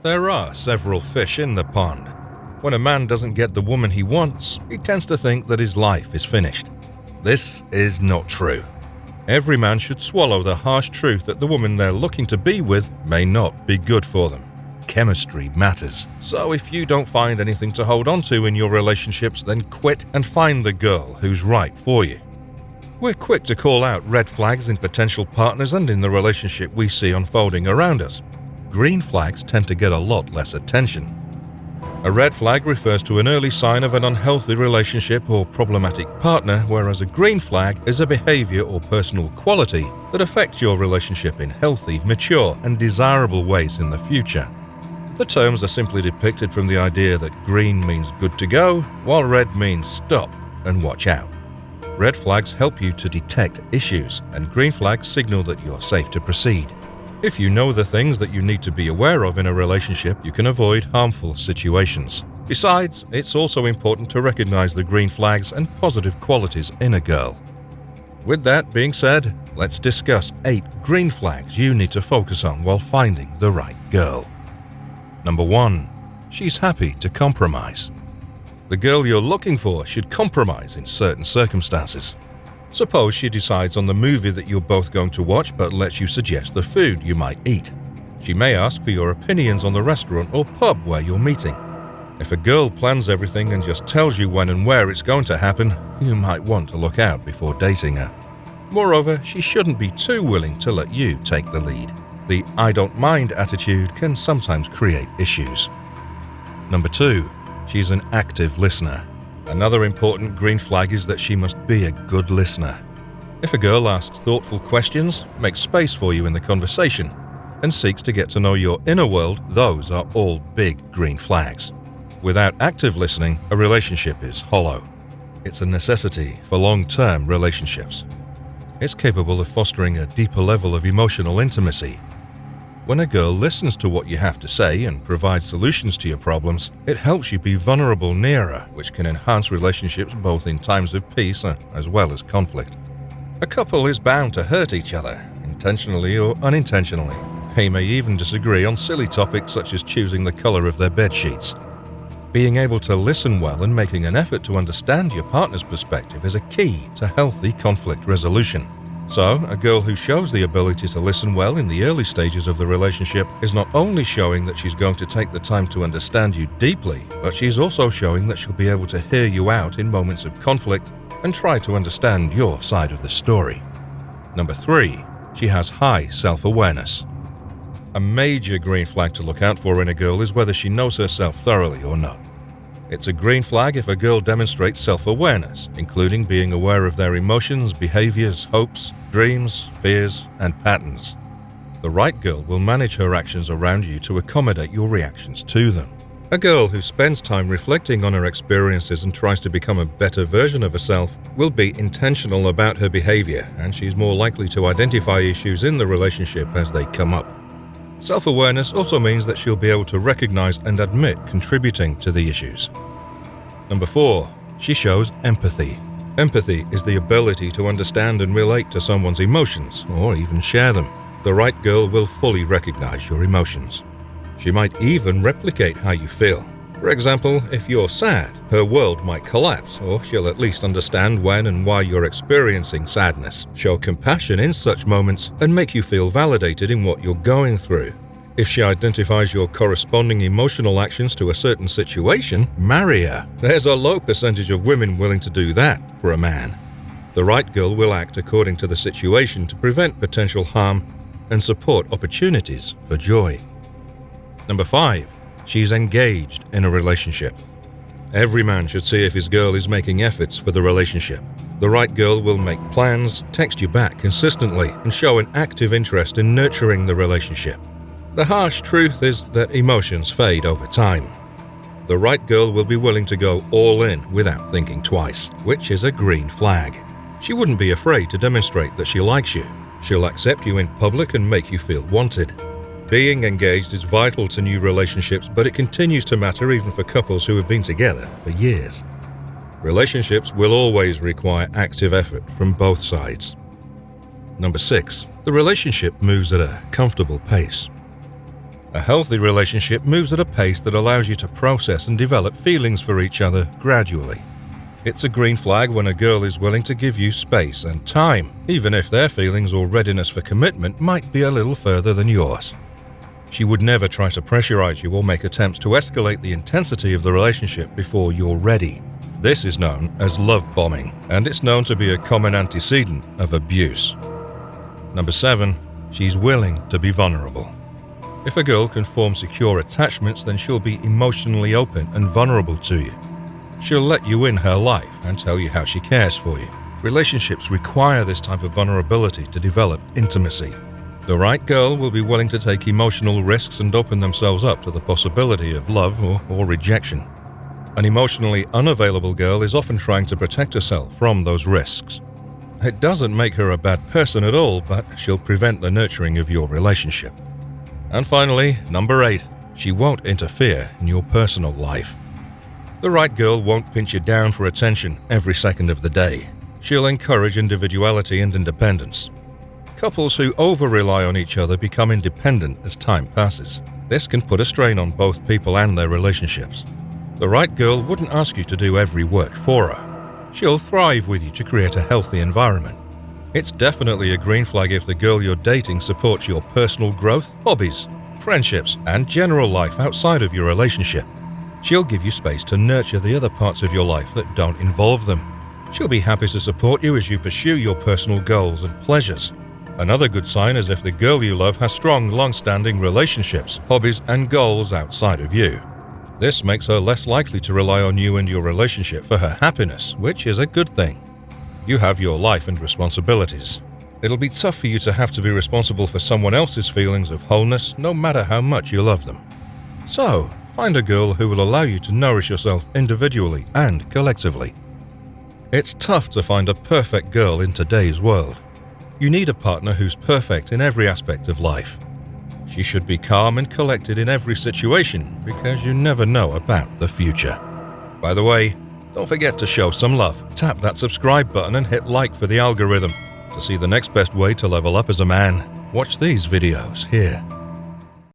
There are several fish in the pond. When a man doesn't get the woman he wants, he tends to think that his life is finished. This is not true. Every man should swallow the harsh truth that the woman they're looking to be with may not be good for them. Chemistry matters, so if you don't find anything to hold on to in your relationships, then quit and find the girl who's right for you. We're quick to call out red flags in potential partners and in the relationship we see unfolding around us. Green flags tend to get a lot less attention. A red flag refers to an early sign of an unhealthy relationship or problematic partner, whereas a green flag is a behavior or personal quality that affects your relationship in healthy, mature, and desirable ways in the future. The terms are simply depicted from the idea that green means good to go, while red means stop and watch out. Red flags help you to detect issues, and green flags signal that you're safe to proceed. If you know the things that you need to be aware of in a relationship, you can avoid harmful situations. Besides, it's also important to recognize the green flags and positive qualities in a girl. With that being said, let's discuss 8 green flags you need to focus on while finding the right girl. Number 1. She's happy to compromise. The girl you're looking for should compromise in certain circumstances. Suppose she decides on the movie that you're both going to watch but lets you suggest the food you might eat. She may ask for your opinions on the restaurant or pub where you're meeting. If a girl plans everything and just tells you when and where it's going to happen, you might want to look out before dating her. Moreover, she shouldn't be too willing to let you take the lead. The "I don't mind" attitude can sometimes create issues. Number 2. She's an active listener. Another important green flag is that she must be a good listener. If a girl asks thoughtful questions, makes space for you in the conversation, and seeks to get to know your inner world, those are all big green flags. Without active listening, a relationship is hollow. It's a necessity for long-term relationships. It's capable of fostering a deeper level of emotional intimacy. When a girl listens to what you have to say and provides solutions to your problems, it helps you be vulnerable near her, which can enhance relationships both in times of peace as well as conflict. A couple is bound to hurt each other, intentionally or unintentionally. They may even disagree on silly topics such as choosing the color of their bed sheets. Being able to listen well and making an effort to understand your partner's perspective is a key to healthy conflict resolution. So, a girl who shows the ability to listen well in the early stages of the relationship is not only showing that she's going to take the time to understand you deeply, but she's also showing that she'll be able to hear you out in moments of conflict and try to understand your side of the story. Number 3. She has high self-awareness. A major green flag to look out for in a girl is whether she knows herself thoroughly or not. It's a green flag if a girl demonstrates self-awareness, including being aware of their emotions, behaviors, hopes, dreams, fears, and patterns. The right girl will manage her actions around you to accommodate your reactions to them. A girl who spends time reflecting on her experiences and tries to become a better version of herself will be intentional about her behavior, and she's more likely to identify issues in the relationship as they come up. Self-awareness also means that she'll be able to recognize and admit contributing to the issues. Number 4. She shows empathy. Empathy is the ability to understand and relate to someone's emotions, or even share them. The right girl will fully recognize your emotions. She might even replicate how you feel. For example, if you're sad, her world might collapse, or she'll at least understand when and why you're experiencing sadness, show compassion in such moments, and make you feel validated in what you're going through. If she identifies your corresponding emotional actions to a certain situation, marry her. There's a low percentage of women willing to do that for a man. The right girl will act according to the situation to prevent potential harm and support opportunities for joy. Number 5. She's engaged in a relationship. Every man should see if his girl is making efforts for the relationship. The right girl will make plans, text you back consistently, and show an active interest in nurturing the relationship. The harsh truth is that emotions fade over time. The right girl will be willing to go all in without thinking twice, which is a green flag. She wouldn't be afraid to demonstrate that she likes you. She'll accept you in public and make you feel wanted. Being engaged is vital to new relationships, but it continues to matter even for couples who have been together for years. Relationships will always require active effort from both sides. Number 6. The relationship moves at a comfortable pace. A healthy relationship moves at a pace that allows you to process and develop feelings for each other gradually. It's a green flag when a girl is willing to give you space and time, even if their feelings or readiness for commitment might be a little further than yours. She would never try to pressurize you or make attempts to escalate the intensity of the relationship before you're ready. This is known as love bombing, and it's known to be a common antecedent of abuse. Number 7. She's willing to be vulnerable. If a girl can form secure attachments, then she'll be emotionally open and vulnerable to you. She'll let you in her life and tell you how she cares for you. Relationships require this type of vulnerability to develop intimacy. The right girl will be willing to take emotional risks and open themselves up to the possibility of love or rejection. An emotionally unavailable girl is often trying to protect herself from those risks. It doesn't make her a bad person at all, but she'll prevent the nurturing of your relationship. And finally, number 8, she won't interfere in your personal life. The right girl won't pinch you down for attention every second of the day. She'll encourage individuality and independence. Couples who over-rely on each other become independent as time passes. This can put a strain on both people and their relationships. The right girl wouldn't ask you to do every work for her. She'll thrive with you to create a healthy environment. It's definitely a green flag if the girl you're dating supports your personal growth, hobbies, friendships, and general life outside of your relationship. She'll give you space to nurture the other parts of your life that don't involve them. She'll be happy to support you as you pursue your personal goals and pleasures. Another good sign is if the girl you love has strong, long-standing relationships, hobbies, and goals outside of you. This makes her less likely to rely on you and your relationship for her happiness, which is a good thing. You have your life and responsibilities. It'll be tough for you to have to be responsible for someone else's feelings of wholeness, no matter how much you love them. So, find a girl who will allow you to nourish yourself individually and collectively. It's tough to find a perfect girl in today's world. You need a partner who's perfect in every aspect of life. She should be calm and collected in every situation because you never know about the future. By the way, don't forget to show some love. Tap that subscribe button and hit like for the algorithm to see the next best way to level up as a man. Watch these videos here.